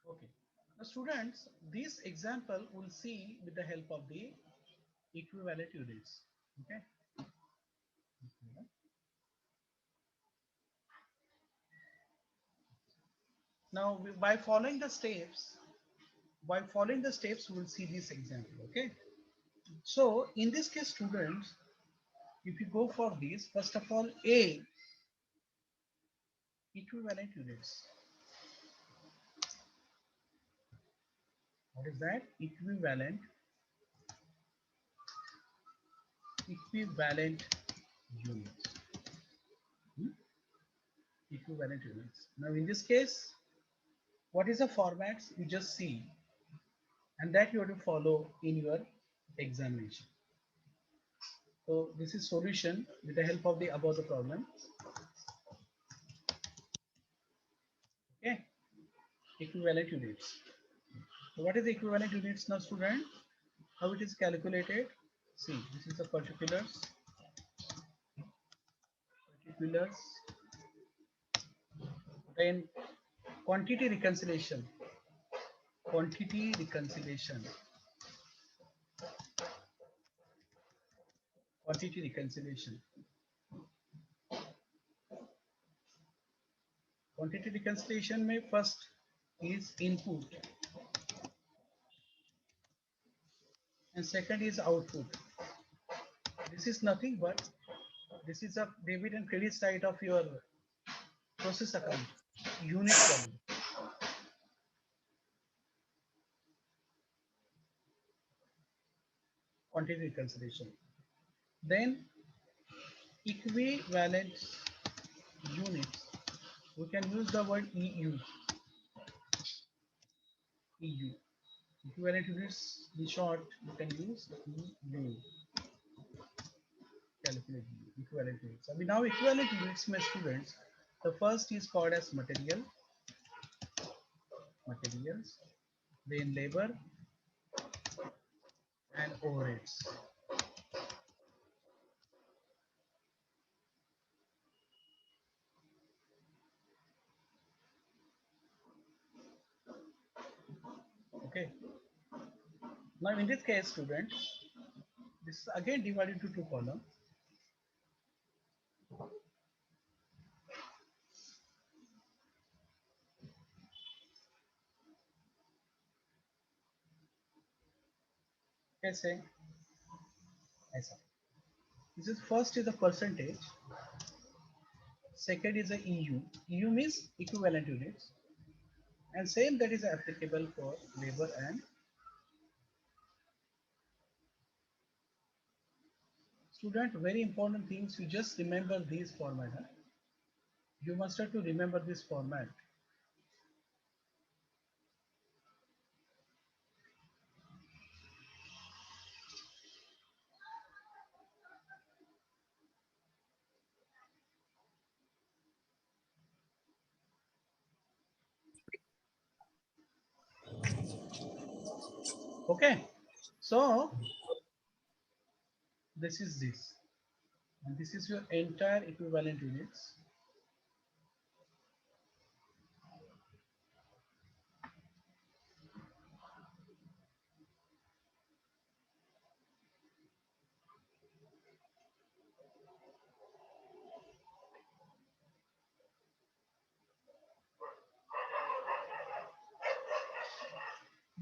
Okay. Now, students, this example we'll see with the help of the equivalent units. Okay. Now, by following the steps, we'll see this example. Okay. So, in this case, students, if you go for this, first of all, A equivalent units. What is that? Equivalent units. Hmm? Equivalent units. Now, in this case, what is the format? You just see, and that you have to follow in your examination. So this is solution with the help of the above the problem. Okay, equivalent units. So what is the equivalent units now, student? How it is calculated? See, this is the particulars, then quantity reconciliation, quantity reconciliation, quantity reconciliation. Quantity reconciliation में first is input and second is output. This is nothing but this is a debit and credit side of your process account, unit value. Quantity reconciliation. Then equivalent units. We can use the word EU. EU. Equivalent units, in short, you can use EU. Calculate equivalent units. I mean, now equivalent units, my students, the first is called as materials, then labor and overheads. Okay. Now in this case, students, this is again divided into two columns. कैसे? ऐसा. This is first is the percentage, second is the EU. EU means equivalent units, and same that is applicable for labor and student. Very important things. You just remember this format. Huh? You must have to remember this format. Okay. So this is this, and this is your entire equivalent units.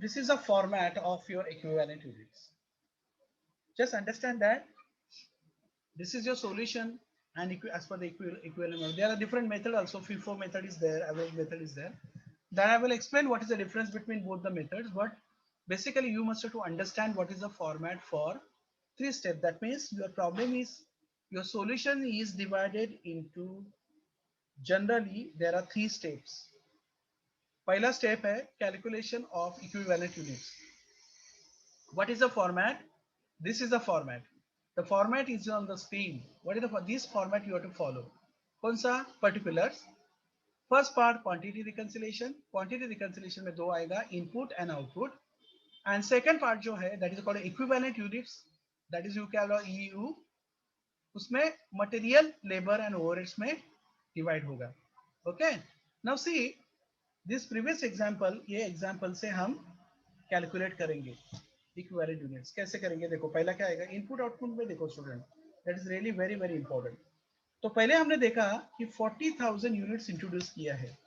This is a format of your equivalent units. Just understand that this is your solution, and as per the equivalent, there are different methods also. FIFO method is there, average method is there. Then I will explain what is the difference between both the methods. But basically, you must have to understand what is the format for three steps. That means your problem is your solution is divided into, generally there are three steps. पहला step है calculation of equivalent units. What is the format? This is the format. The format is on the screen. What is this format you have to follow? कौन सा? Particulars. First part quantity reconciliation. Quantity reconciliation में दो आएगा, input and output. And second part जो है, that is called equivalent units. That is you क्या लो EU. उसमें material, labor and overheads में डिवाइड होगा। Okay, now see this previous example, ये एग्जांपल से हम कैलकुलेट करेंगे इक्विवेलेंट यूनिट्स। कैसे करेंगे देखो, पहला क्या आएगा इनपुट आउटपुट में, देखो student that is really very very important. तो पहले हमने देखा कि 40,000 यूनिट्स इंट्रोड्यूस किया है।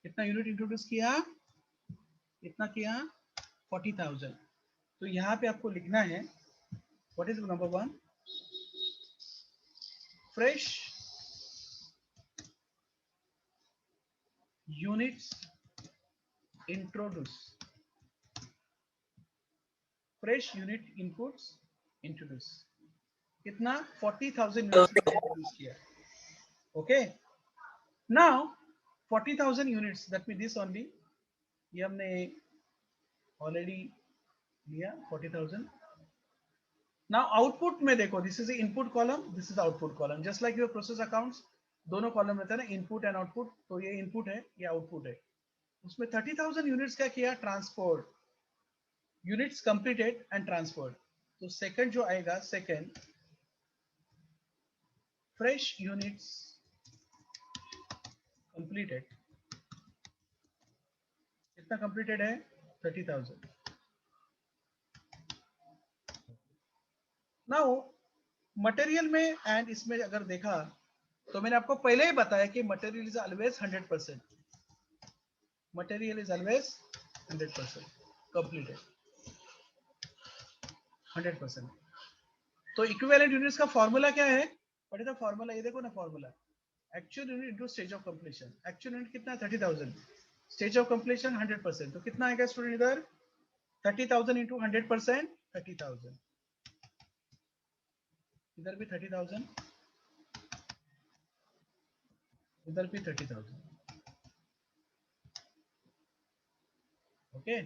कितना यूनिट इंट्रोड्यूस किया, कितना किया 40,000। तो यहाँ पे आपको लिखना है what is number 1, fresh units introduce, fresh unit inputs introduce, कितना 40,000 यूनिट्स मैंने इंट्रोड्यूस किया। Okay, now 40,000 units that mean this only, ये हमने ऑलरेडी लिया 40,000। नाउ आउटपुट में देखो, this is input column, this is output column, just like your process accounts, दोनों column रहता है ना, इनपुट एंड आउटपुट। तो ये इनपुट है, ये आउटपुट है। उसमें 30,000 यूनिट्स क्या किया, transport, units completed and transferred. तो सेकंड जो आएगा, सेकंड फ्रेश यूनिट्स कंप्लीटेड, कितना कंप्लीटेड है 30,000। नाउ मटेरियल में एंड इसमें अगर देखा तो मैंने आपको पहले ही बताया कि material is always 100%, material is always 100% completed, 100%। तो इक्विवेलेंट यूनिट्स का फॉर्मूला क्या है, व्हाट इज द फॉर्मूला, ये देखो ना formula, actual unit into stage of completion. Actual unit कितना है 30,000, स्टेज ऑफ कंप्लीशन 100%, तो कितना आएगा स्टूडेंट इधर 30,000 इंटू 100%, 30,000, इधर भी 30,000, इधर भी 30,000। ओके,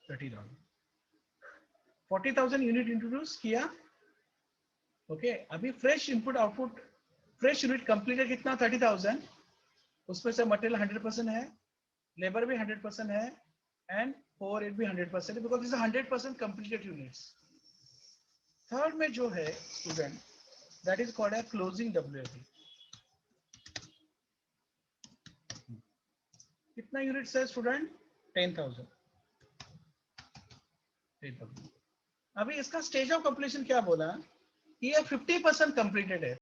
$40,000 यूनिट इंट्रोड्यूस किया। ओके, अभी fresh input output, fresh unit completed कितना 30,000, उसमें से मटेरियल 100% है, लेबर भी 100% है, एंड ओवरहेड भी 100% है, because this 100% completed units. Third में जो है student, that is called as closing WFE। कितना यूनिट्स है स्टूडेंट 10,000, 10,000। अभी इसका स्टेज ऑफ कंप्लीशन क्या बोला कि ये 50% कंप्लीटेड है,